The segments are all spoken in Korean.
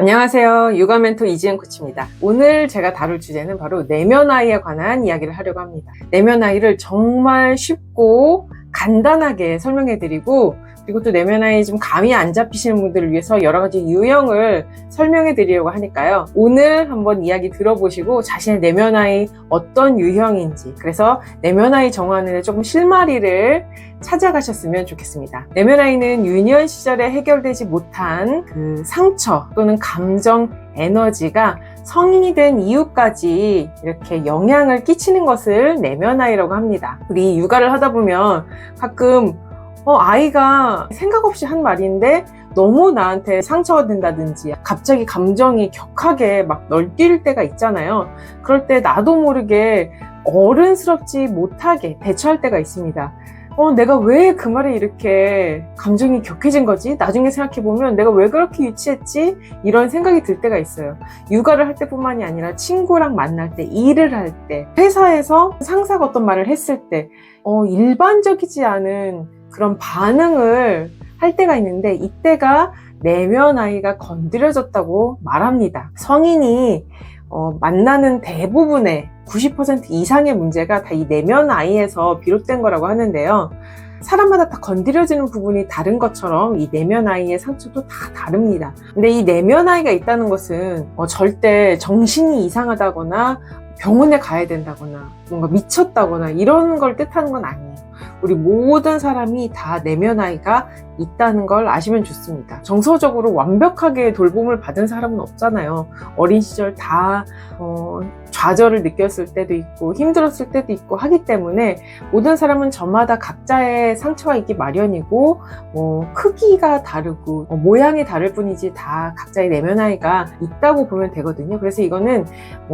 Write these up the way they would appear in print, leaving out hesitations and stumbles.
안녕하세요. 육아 멘토 이지은 코치입니다. 오늘 제가 다룰 주제는 바로 내면 아이에 관한 이야기를 하려고 합니다. 내면 아이를 정말 쉽고 간단하게 설명해 드리고, 그리고 또 내면 아이 좀 감이 안 잡히시는 분들을 위해서 여러 가지 유형을 설명해 드리려고 하니까요. 오늘 한번 이야기 들어보시고 자신의 내면 아이 어떤 유형인지, 그래서 내면 아이 정하는 데 조금 실마리를 찾아가셨으면 좋겠습니다. 내면 아이는 유년 시절에 해결되지 못한 그 상처 또는 감정, 에너지가 성인이 된 이후까지 이렇게 영향을 끼치는 것을 내면 아이라고 합니다. 우리 육아를 하다 보면 가끔 아이가 생각 없이 한 말인데 너무 나한테 상처가 된다든지 갑자기 감정이 격하게 막 널뛸 때가 있잖아요. 그럴 때 나도 모르게 어른스럽지 못하게 대처할 때가 있습니다. 내가 왜 그 말에 이렇게 감정이 격해진 거지? 나중에 생각해보면 내가 왜 그렇게 유치했지? 이런 생각이 들 때가 있어요. 육아를 할 때뿐만이 아니라 친구랑 만날 때, 일을 할 때, 회사에서 상사가 어떤 말을 했을 때 일반적이지 않은 그런 반응을 할 때가 있는데, 이때가 내면 아이가 건드려졌다고 말합니다. 성인이 만나는 대부분의 90% 이상의 문제가 다 이 내면 아이에서 비롯된 거라고 하는데요. 사람마다 다 건드려지는 부분이 다른 것처럼 이 내면 아이의 상처도 다 다릅니다. 근데 이 내면 아이가 있다는 것은 절대 정신이 이상하다거나 병원에 가야 된다거나 뭔가 미쳤다거나 이런 걸 뜻하는 건 아니에요. 우리 모든 사람이 다 내면 아이가 있다는 걸 아시면 좋습니다. 정서적으로 완벽하게 돌봄을 받은 사람은 없잖아요. 어린 시절 다 좌절을 느꼈을 때도 있고 힘들었을 때도 있고 하기 때문에 모든 사람은 저마다 각자의 상처가 있기 마련이고 크기가 다르고 모양이 다를 뿐이지 다 각자의 내면 아이가 있다고 보면 되거든요. 그래서 이거는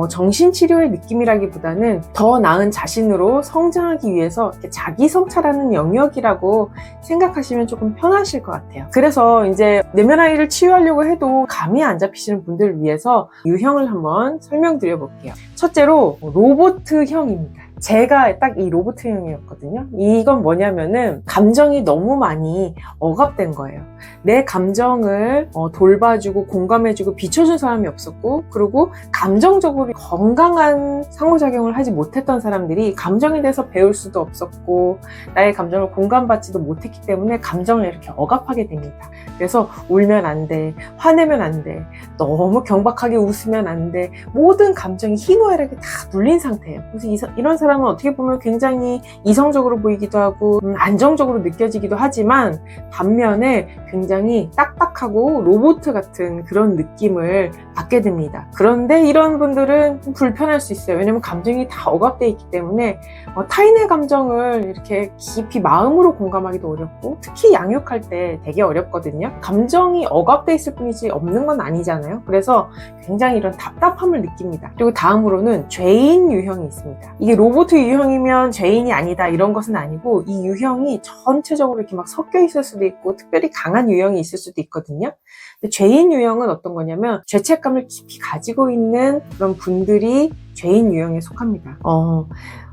정신치료의 느낌이라기보다는 더 나은 자신으로 성장하기 위해서 자기 성찰하는 영역이라고 생각하시면 조금 편하실 것 같아요. 그래서 이제 내면 아이를 치유하려고 해도 감이 안 잡히시는 분들을 위해서 유형을 한번 설명드려 볼게요. 첫째로 로보트형입니다. 제가 딱 이 로보트형이었거든요. 이건 뭐냐면은 감정이 너무 많이 억압된 거예요. 내 감정을 돌봐주고 공감해주고 비춰준 사람이 없었고, 그리고 감정적으로 건강한 상호작용을 하지 못했던 사람들이 감정에 대해서 배울 수도 없었고 나의 감정을 공감받지도 못했기 때문에 감정을 이렇게 억압하게 됩니다. 그래서 울면 안 돼, 화내면 안 돼, 너무 경박하게 웃으면 안 돼, 모든 감정이 희노애락이 다 눌린 상태예요. 그래서 이런 사람은 어떻게 보면 굉장히 이성적으로 보이기도 하고 안정적으로 느껴지기도 하지만, 반면에 굉장히 딱딱하고 로봇 같은 그런 느낌을 받게 됩니다. 그런데 이런 분들은 불편할 수 있어요. 왜냐면 감정이 다 억압되어 있기 때문에 타인의 감정을 이렇게 깊이 마음으로 공감하기도 어렵고, 특히 양육할 때 되게 어렵거든요. 감정이 억압되어 있을 뿐이지 없는 건 아니잖아요. 그래서 굉장히 이런 답답함을 느낍니다. 그리고 다음으로는 죄인 유형이 있습니다. 이게 로봇 유형이면 죄인이 아니다 이런 것은 아니고, 이 유형이 전체적으로 이렇게 막 섞여 있을 수도 있고 특별히 강한 유형이 있을 수도 있거든요. 근데 죄인 유형은 어떤 거냐면 죄책감을 깊이 가지고 있는 그런 분들이 죄인 유형에 속합니다.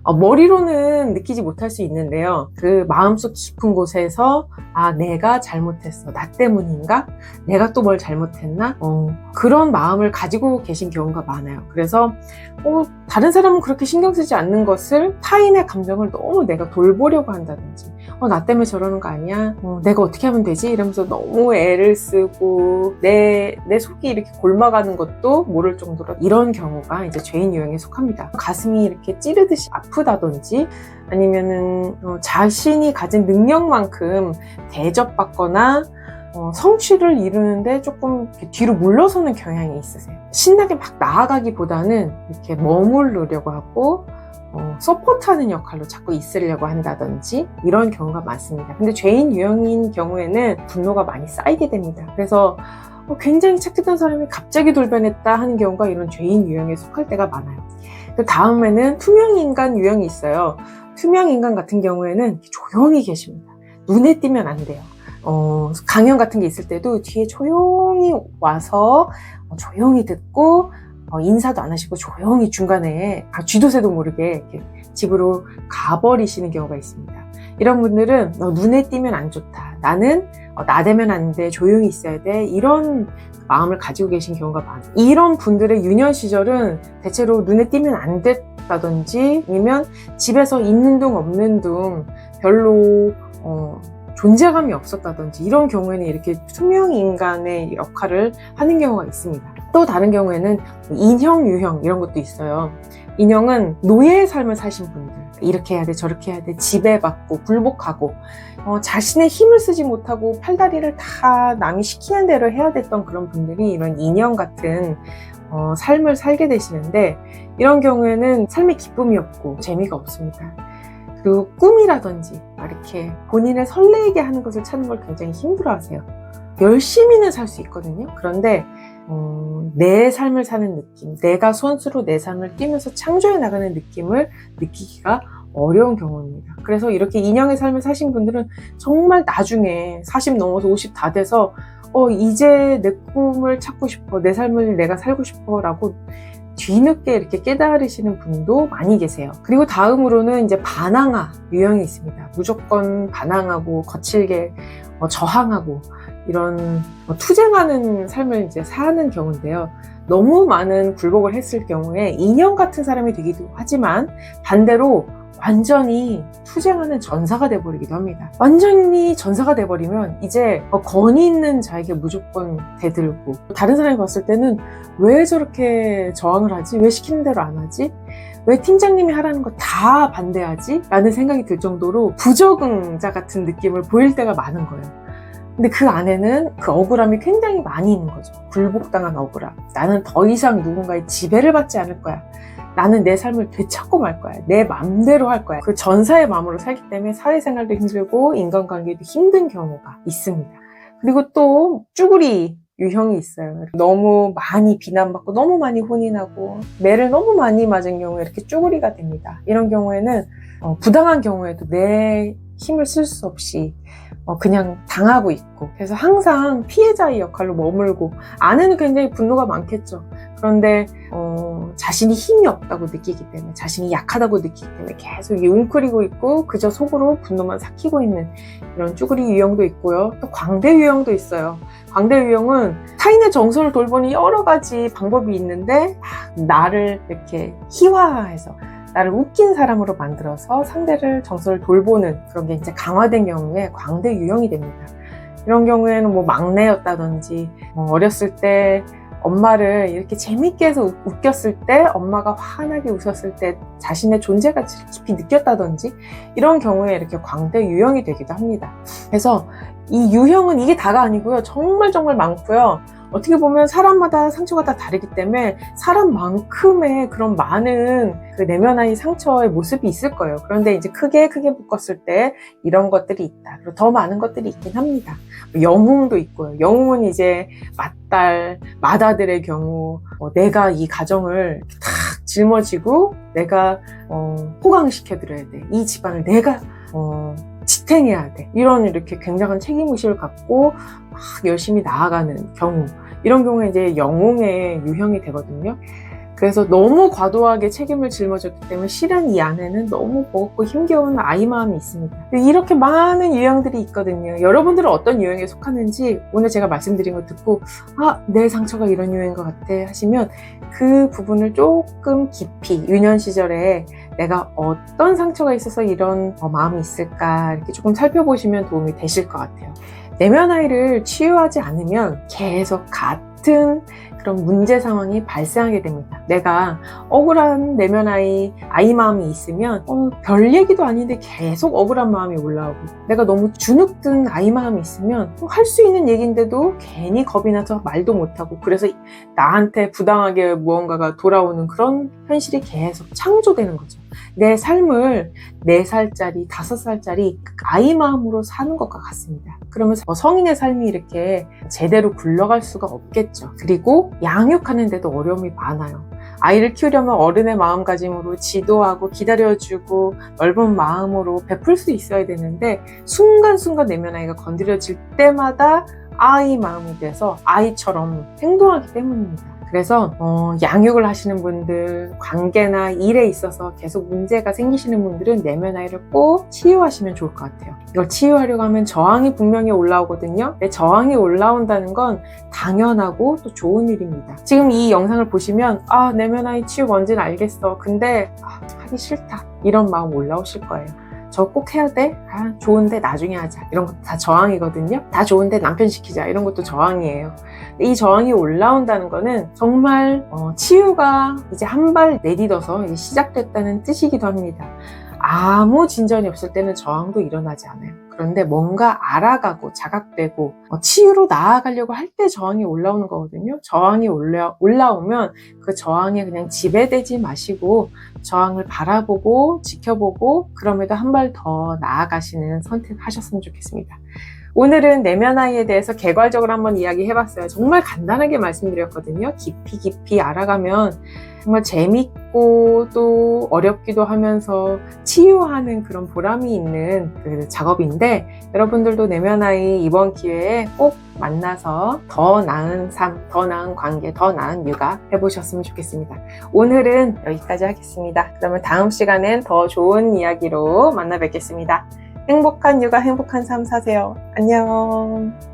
머리로는 느끼지 못할 수 있는데요. 그 마음속 깊은 곳에서 내가 잘못했어, 나 때문인가? 내가 또 뭘 잘못했나? 그런 마음을 가지고 계신 경우가 많아요. 그래서 다른 사람은 그렇게 신경 쓰지 않는 것을 타인의 감정을 너무 내가 돌보려고 한다든지, 나 때문에 저러는 거 아니야? 내가 어떻게 하면 되지? 이러면서 너무 애를 쓰고 내 속이 이렇게 골마가는 것도 모를 정도로 이런 경우가 이제 죄인 유형에 속합니다. 가슴이 이렇게 찌르듯이 아프다든지, 아니면은 자신이 가진 능력만큼 대접받거나 성취를 이루는데 조금 뒤로 물러서는 경향이 있으세요. 신나게 막 나아가기보다는 이렇게 머무르려고 하고 서포트하는 역할로 자꾸 있으려고 한다든지 이런 경우가 많습니다. 근데 죄인 유형인 경우에는 분노가 많이 쌓이게 됩니다. 그래서 굉장히 착했던 사람이 갑자기 돌변했다 하는 경우가 이런 죄인 유형에 속할 때가 많아요. 그 다음에는 투명인간 유형이 있어요. 투명인간 같은 경우에는 조용히 계십니다. 눈에 띄면 안 돼요. 강연 같은 게 있을 때도 뒤에 조용히 와서 조용히 듣고 인사도 안 하시고 조용히 중간에 쥐도새도 모르게 이렇게 집으로 가버리시는 경우가 있습니다. 이런 분들은 눈에 띄면 안 좋다. 나는 나대면 안 돼. 조용히 있어야 돼. 이런 마음을 가지고 계신 경우가 많아요. 이런 분들의 유년 시절은 대체로 눈에 띄면 안 됐다든지 아니면 집에서 있는 둥 없는 둥 별로 존재감이 없었다든지 이런 경우에는 이렇게 투명 인간의 역할을 하는 경우가 있습니다. 또 다른 경우에는 인형, 유형 이런 것도 있어요. 인형은 노예의 삶을 사신 분들, 이렇게 해야 돼 저렇게 해야 돼 지배받고 굴복하고 자신의 힘을 쓰지 못하고 팔다리를 다 남이 시키는 대로 해야 됐던 그런 분들이 이런 인형 같은 삶을 살게 되시는데, 이런 경우에는 삶의 기쁨이 없고 재미가 없습니다. 그리고 꿈이라든지 이렇게 본인을 설레게 하는 것을 찾는 걸 굉장히 힘들어하세요. 열심히는 살 수 있거든요. 그런데 내 삶을 사는 느낌, 내가 손수로 내 삶을 뛰면서 창조해 나가는 느낌을 느끼기가 어려운 경우입니다. 그래서 이렇게 인형의 삶을 사신 분들은 정말 나중에 40 넘어서 50 다 돼서 이제 내 꿈을 찾고 싶어, 내 삶을 내가 살고 싶어 라고 뒤늦게 이렇게 깨달으시는 분도 많이 계세요. 그리고 다음으로는 이제 반항아 유형이 있습니다. 무조건 반항하고 거칠게 저항하고 이런 투쟁하는 삶을 이제 사는 경우인데요. 너무 많은 굴복을 했을 경우에 인형 같은 사람이 되기도 하지만 반대로 완전히 투쟁하는 전사가 돼버리기도 합니다. 완전히 전사가 돼버리면 이제 권위 있는 자에게 무조건 대들고, 다른 사람이 봤을 때는 왜 저렇게 저항을 하지? 왜 시키는 대로 안 하지? 왜 팀장님이 하라는 거 다 반대하지? 라는 생각이 들 정도로 부적응자 같은 느낌을 보일 때가 많은 거예요. 근데 그 안에는 그 억울함이 굉장히 많이 있는 거죠. 굴복당한 억울함. 나는 더 이상 누군가의 지배를 받지 않을 거야. 나는 내 삶을 되찾고 말 거야. 내 맘대로 할 거야. 그 전사의 마음으로 살기 때문에 사회생활도 힘들고 인간관계도 힘든 경우가 있습니다. 그리고 또 쭈구리 유형이 있어요. 너무 많이 비난받고 너무 많이 혼인하고 매를 너무 많이 맞은 경우에 이렇게 쭈구리가 됩니다. 이런 경우에는 부당한 경우에도 내 힘을 쓸 수 없이 그냥 당하고 있고, 그래서 항상 피해자의 역할로 머물고, 안에는 굉장히 분노가 많겠죠. 그런데 자신이 힘이 없다고 느끼기 때문에, 자신이 약하다고 느끼기 때문에 계속 웅크리고 있고 그저 속으로 분노만 삭히고 있는 이런 쭈구리 유형도 있고요. 또 광대 유형도 있어요. 광대 유형은 타인의 정서를 돌보는 여러 가지 방법이 있는데 나를 이렇게 희화해서 나를 웃긴 사람으로 만들어서 상대를 정서를 돌보는 그런 게 이제 강화된 경우에 광대 유형이 됩니다. 이런 경우에는 뭐 막내였다든지 어렸을 때 엄마를 이렇게 재밌게 해서 웃겼을 때 엄마가 환하게 웃었을 때 자신의 존재 가치를 깊이 느꼈다든지 이런 경우에 이렇게 광대 유형이 되기도 합니다. 그래서 이 유형은 이게 다가 아니고요. 정말 많고요. 어떻게 보면 사람마다 상처가 다 다르기 때문에 사람만큼의 그런 많은 그 내면의 상처의 모습이 있을 거예요. 그런데 이제 크게 묶었을 때 이런 것들이 있다. 그리고 더 많은 것들이 있긴 합니다. 영웅도 있고요. 영웅은 이제 맏딸, 맏아들의 경우 내가 이 가정을 탁 짊어지고 내가 호강시켜드려야 돼. 이 집안을 내가 지탱해야 돼. 이런 이렇게 굉장한 책임의식을 갖고 막 열심히 나아가는 경우, 이런 경우에 이제 영웅의 유형이 되거든요. 그래서 너무 과도하게 책임을 짊어졌기 때문에 실은 이 안에는 너무 버겁고 힘겨운 아이 마음이 있습니다. 이렇게 많은 유형들이 있거든요. 여러분들은 어떤 유형에 속하는지 오늘 제가 말씀드린 거 듣고 내 상처가 이런 유형인 것 같아 하시면 그 부분을 조금 깊이 유년 시절에 내가 어떤 상처가 있어서 이런 마음이 있을까 이렇게 조금 살펴보시면 도움이 되실 것 같아요. 내면 아이를 치유하지 않으면 계속 같은 그런 문제 상황이 발생하게 됩니다. 내가 억울한 내면 아이 마음이 있으면 별 얘기도 아닌데 계속 억울한 마음이 올라오고, 내가 너무 주눅든 아이 마음이 있으면 할 수 있는 얘기인데도 괜히 겁이 나서 말도 못하고, 그래서 나한테 부당하게 무언가가 돌아오는 그런 현실이 계속 창조되는 거죠. 내 삶을 4살짜리, 5살짜리 아이 마음으로 사는 것과 같습니다. 그러면서 성인의 삶이 이렇게 제대로 굴러갈 수가 없겠죠. 그리고 양육하는데도 어려움이 많아요. 아이를 키우려면 어른의 마음가짐으로 지도하고 기다려주고 넓은 마음으로 베풀 수 있어야 되는데, 순간순간 내면 아이가 건드려질 때마다 아이 마음이 돼서 아이처럼 행동하기 때문입니다. 그래서 양육을 하시는 분들, 관계나 일에 있어서 계속 문제가 생기시는 분들은 내면 아이를 꼭 치유하시면 좋을 것 같아요. 이걸 치유하려고 하면 저항이 분명히 올라오거든요. 근데 저항이 올라온다는 건 당연하고 또 좋은 일입니다. 지금 이 영상을 보시면 내면 아이 치유 뭔지는 알겠어. 근데 하기 싫다. 이런 마음 올라오실 거예요. 저 꼭 해야 돼? 좋은데 나중에 하자. 이런 것도 다 저항이거든요. 다 좋은데 남편 시키자. 이런 것도 저항이에요. 이 저항이 올라온다는 거는 정말 치유가 이제 한 발 내딛어서 이제 시작됐다는 뜻이기도 합니다. 아무 진전이 없을 때는 저항도 일어나지 않아요. 그런데 뭔가 알아가고 자각되고 치유로 나아가려고 할 때 저항이 올라오는 거거든요. 저항이 올라오면 그 저항에 그냥 지배되지 마시고 저항을 바라보고 지켜보고 그럼에도 한 발 더 나아가시는 선택하셨으면 좋겠습니다. 오늘은 내면 아이에 대해서 개괄적으로 한번 이야기해봤어요. 정말 간단하게 말씀드렸거든요. 깊이 알아가면 정말 재밌고 또 어렵기도 하면서 치유하는 그런 보람이 있는 그 작업인데, 여러분들도 내면 아이 이번 기회에 꼭 만나서 더 나은 삶, 더 나은 관계, 더 나은 육아 해보셨으면 좋겠습니다. 오늘은 여기까지 하겠습니다. 그러면 다음 시간엔 더 좋은 이야기로 만나 뵙겠습니다. 행복한 육아, 행복한 삶 사세요. 안녕.